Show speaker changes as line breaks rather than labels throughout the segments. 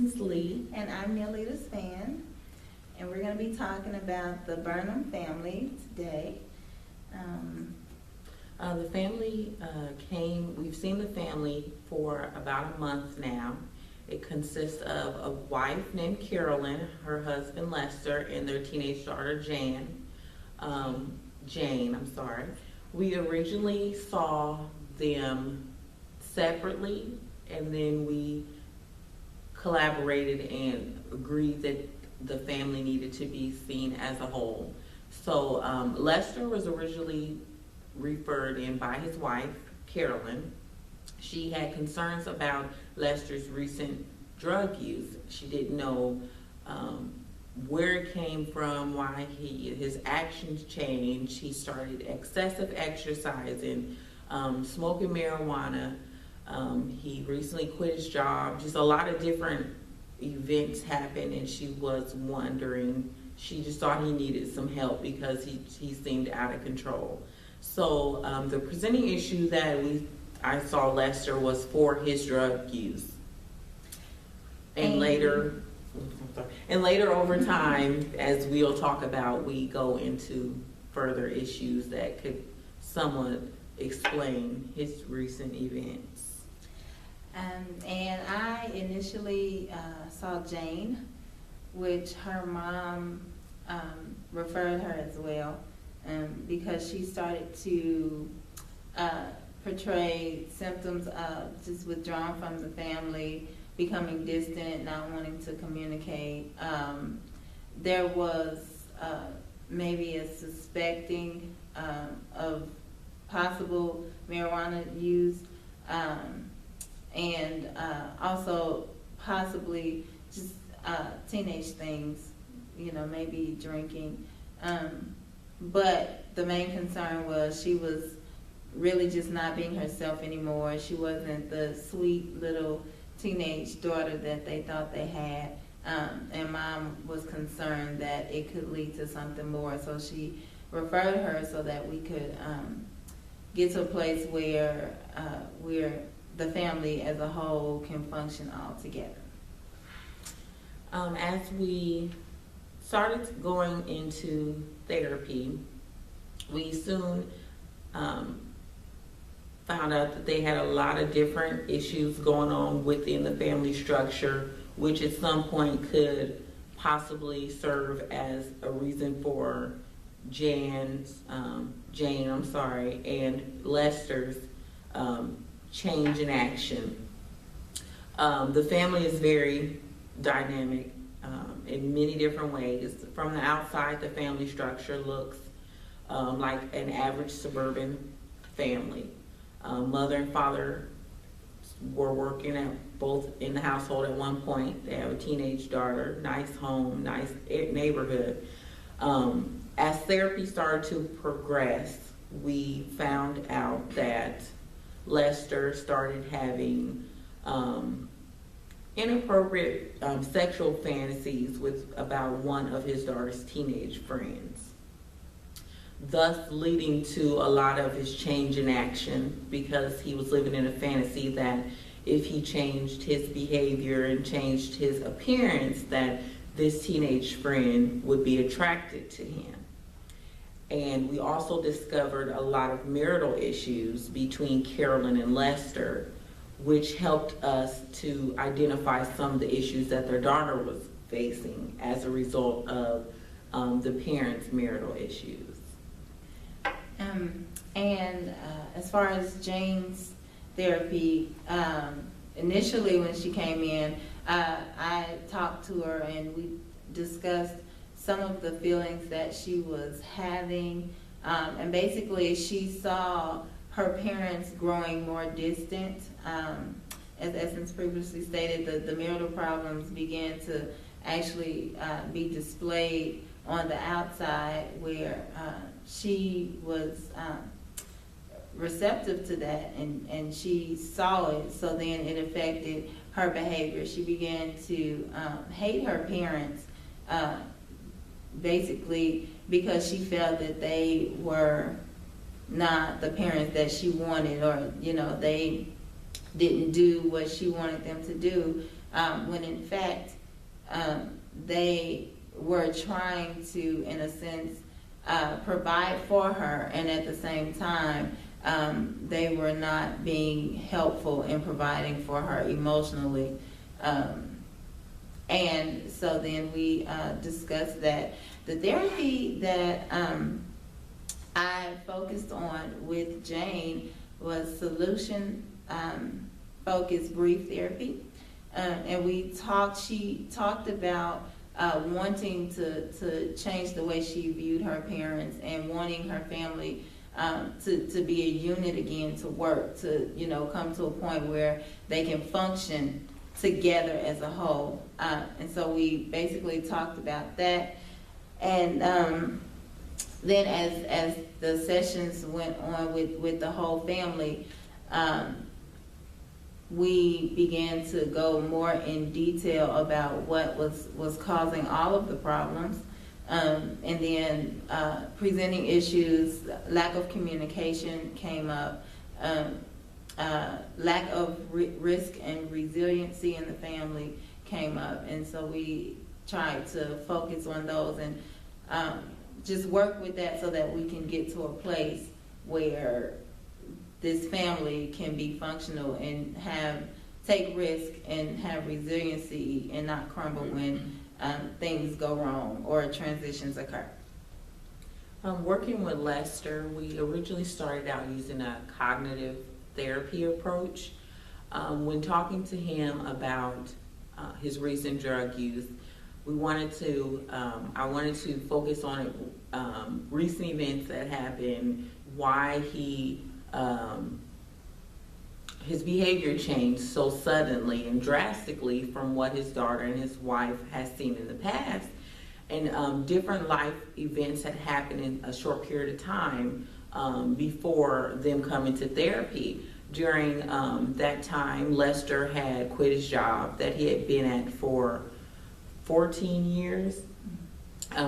Mrs. Lee.
And I'm Yolita Spann, and we're going to be talking about the Burnham family today.
The family we've seen the family for about a month now. It consists of a wife named Carolyn, her husband Lester, and their teenage daughter Jane. We originally saw them separately, and then we collaborated and agreed that the family needed to be seen as a whole. So Lester was originally referred in by his wife, Carolyn. She had concerns about Lester's recent drug use. She didn't know where it came from, why his actions changed. He started excessive exercising, smoking marijuana. He recently quit his job. Just a lot of different events happened, and she was wondering. She just thought he needed some help because he seemed out of control. So the presenting issue that I saw Lester was for his drug use, and later over time, as we'll talk about, we go into further issues that could somewhat explain his recent events.
And I initially saw Jane, which her mom referred her as well, because she started to portray symptoms of just withdrawn from the family, becoming distant, not wanting to communicate. There was maybe a suspecting of possible marijuana use, and also possibly just teenage things, maybe drinking. But the main concern was she was really just not being herself anymore. She wasn't the sweet little teenage daughter that they thought they had. And mom was concerned that it could lead to something more. So she referred her so that we could get to a place where the family as a whole can function all together.
As we started going into therapy, we soon found out that they had a lot of different issues going on within the family structure, which at some point could possibly serve as a reason for Jane, and Lester's change in action. The family is very dynamic in many different ways. From the outside, the family structure looks like an average suburban family. Mother and father were working at both in the household at one point. They have a teenage daughter, nice home, nice neighborhood. As therapy started to progress, we found out that Lester started having inappropriate sexual fantasies with about one of his daughter's teenage friends, thus leading to a lot of his change in action, because he was living in a fantasy that if he changed his behavior and changed his appearance, that this teenage friend would be attracted to him. And we also discovered a lot of marital issues between Carolyn and Lester, which helped us to identify some of the issues that their daughter was facing as a result of the parents' marital issues.
As far as Jane's therapy, initially when she came in, I talked to her and we discussed some of the feelings that she was having, and basically she saw her parents growing more distant. As Essence previously stated, the marital problems began to actually be displayed on the outside, where she was receptive to that, and she saw it, so then it affected her behavior. She began to hate her parents, basically because she felt that they were not the parents that she wanted, or they didn't do what she wanted them to do. when in fact, they were trying to, in a sense, provide for her, and at the same time, they were not being helpful in providing for her emotionally. And so then we discussed that. The therapy that I focused on with Jane was solution focused brief therapy. And she talked about wanting to change the way she viewed her parents and wanting her family to be a unit again, to work, to, come to a point where they can function together as a whole. And so we basically talked about that. And then as the sessions went on with the whole family, we began to go more in detail about what was causing all of the problems. And then presenting issues, lack of communication came up, lack of risk and resiliency in the family came up. And so we tried to focus on those and just work with that so that we can get to a place where this family can be functional and take risk and have resiliency and not crumble when things go wrong or transitions occur.
Working with Lester, we originally started out using a cognitive therapy approach. When talking to him about his recent drug use, I wanted to focus on recent events that happened, why his behavior changed so suddenly and drastically from what his daughter and his wife has seen in the past. And different life events had happened in a short period of time before them coming to therapy. During that time, Lester had quit his job that he had been at for 14 years,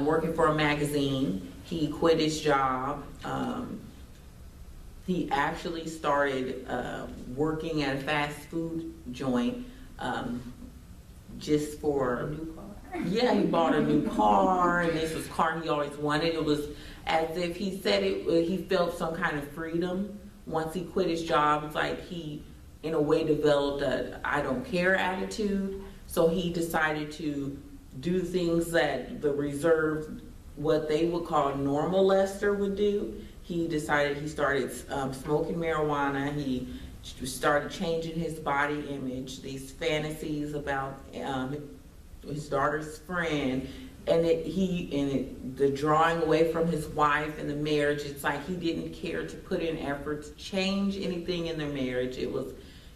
working for a magazine. He quit his job. He actually started working at a fast food joint just for
A new car.
Yeah, he bought a new car, and this was a car he always wanted. It was as if he said he felt some kind of freedom once he quit his job. It's like he, in a way, developed a I don't care attitude. So he decided to do things that the reserved, what they would call normal Lester would do. He started smoking marijuana. He started changing his body image, these fantasies about his daughter's friend, and the drawing away from his wife and the marriage. It's like he didn't care to put in effort to change anything in their marriage. It was,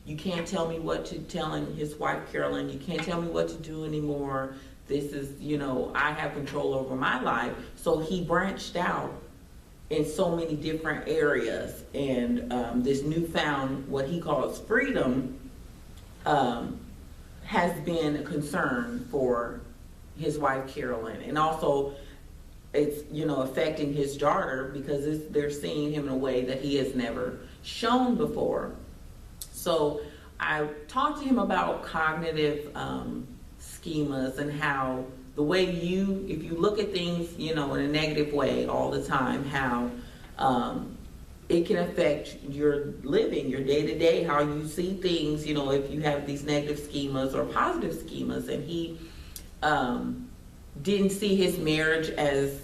you can't tell me what to telling his wife Carolyn, you can't tell me what to do anymore. This is, I have control over my life. So he branched out in so many different areas, and this newfound, what he calls freedom, has been a concern for his wife Carolyn, and also it's affecting his daughter because they're seeing him in a way that he has never shown before. So I talked to him about cognitive schemas and how the way if you look at things in a negative way all the time, how it can affect your living, your day-to-day, how you see things, if you have these negative schemas or positive schemas. And he didn't see his marriage as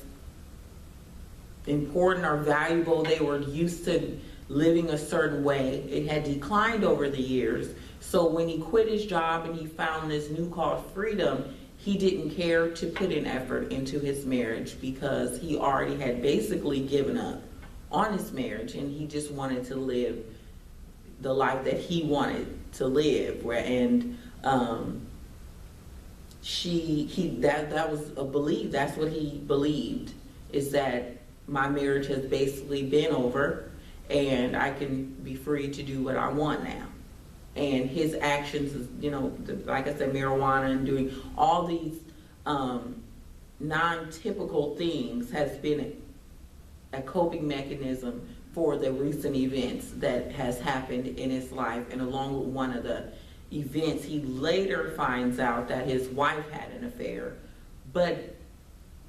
important or valuable. They were used to living a certain way. It had declined over the years. So when he quit his job and he found this new called freedom, he didn't care to put in effort into his marriage because he already had basically given up on his marriage, and he just wanted to live the life that he wanted to live. And that was a belief. That's what he believed, is that my marriage has basically been over, and I can be free to do what I want now. And his actions is, like I said, marijuana and doing all these non-typical things has been a coping mechanism for the recent events that has happened in his life, and along with one of the events, he later finds out that his wife had an affair, but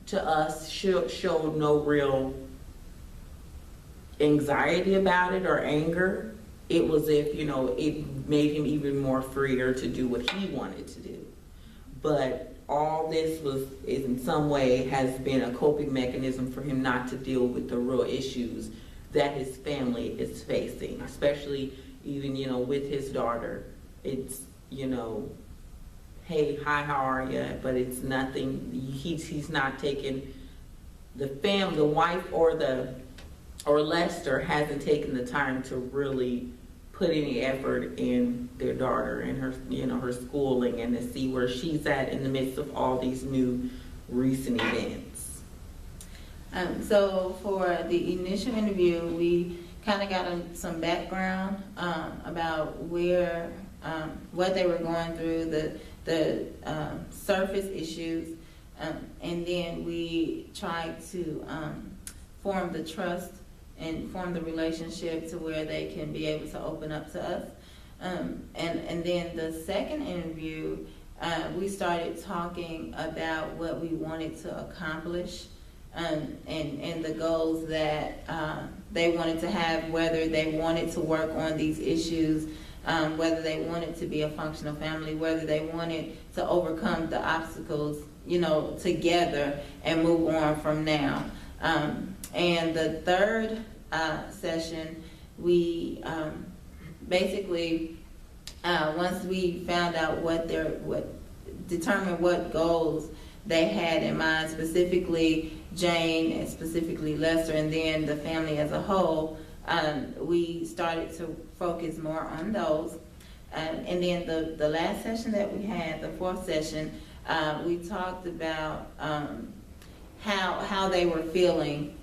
to us showed no real anxiety about it or anger. It was if, it made him even more freer to do what he wanted to do. But all this was, in some way, has been a coping mechanism for him not to deal with the real issues that his family is facing, especially even, with his daughter. It's, hey, hi, how are you? But it's nothing, he's not taking, the wife or Lester hasn't taken the time to really put any effort in their daughter and her, her schooling, and to see where she's at in the midst of all these new recent events.
So for the initial interview, we kind of got some background about what they were going through, the surface issues, and then we tried to form the trust and form the relationship to where they can be able to open up to us. And then the second interview, we started talking about what we wanted to accomplish, and the goals that they wanted to have, whether they wanted to work on these issues, whether they wanted to be a functional family, whether they wanted to overcome the obstacles, together and move on from now. And the third session, we basically, once we found out determined what goals they had in mind, specifically Jane and specifically Lester, and then the family as a whole, we started to focus more on those. And then the last session that we had, the fourth session, we talked about how they were feeling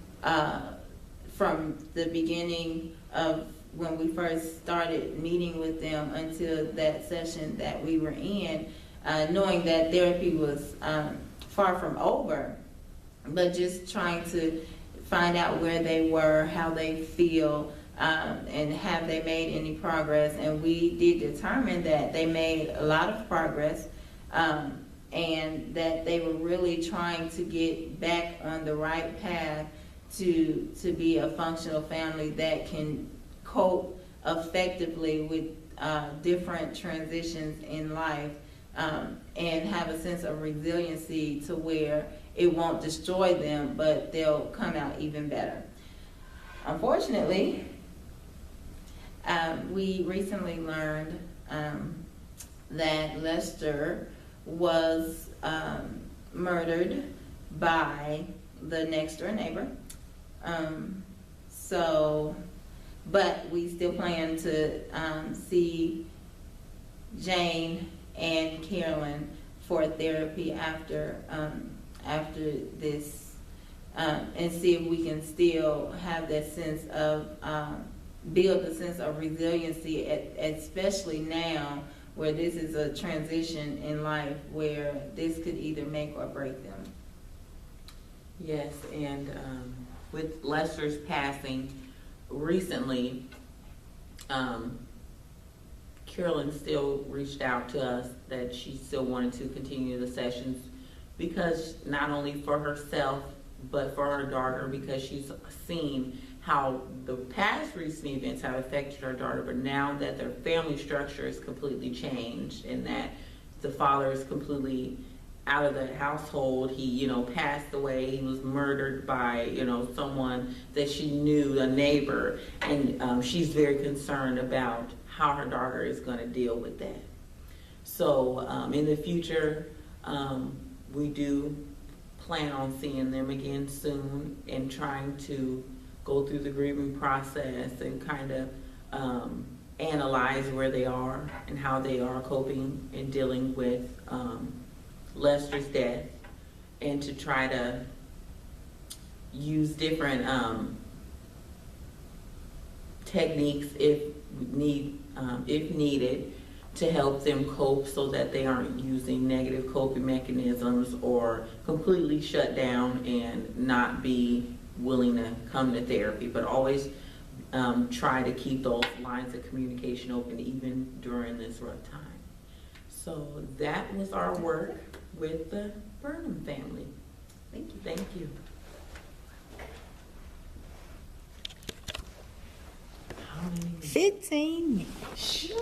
from the beginning of when we first started meeting with them until that session that we were in, knowing that therapy was far from over, but just trying to find out where they were, how they feel, and have they made any progress. And we did determine that they made a lot of progress, and that they were really trying to get back on the right path to be a functional family that can cope effectively with different transitions in life, and have a sense of resiliency to where it won't destroy them, but they'll come out even better. Unfortunately, we recently learned that Lester was murdered by the next door neighbor. But we still plan to see Jane and Carolyn for therapy after this, and see if we can still have that sense of build a sense of resiliency, especially now where this is a transition in life where this could either make or break them.
Yes, and with Lester's passing recently, Carolyn still reached out to us that she still wanted to continue the sessions, because not only for herself but for her daughter, because she's seen how the past recent events have affected her daughter, but now that their family structure is completely changed and that the father is completely out of the household. He, passed away. He was murdered by, someone that she knew, a neighbor, and she's very concerned about how her daughter is going to deal with that. So in the future, we do plan on seeing them again soon and trying to go through the grieving process and kind of analyze where they are and how they are coping and dealing with Lester's death, and to try to use different techniques if needed to help them cope, so that they aren't using negative coping mechanisms or completely shut down and not be willing to come to therapy, but always try to keep those lines of communication open even during this rough time. So that was our work with the Burnham family.
Thank you.
Thank you. How many minutes?
15 minutes.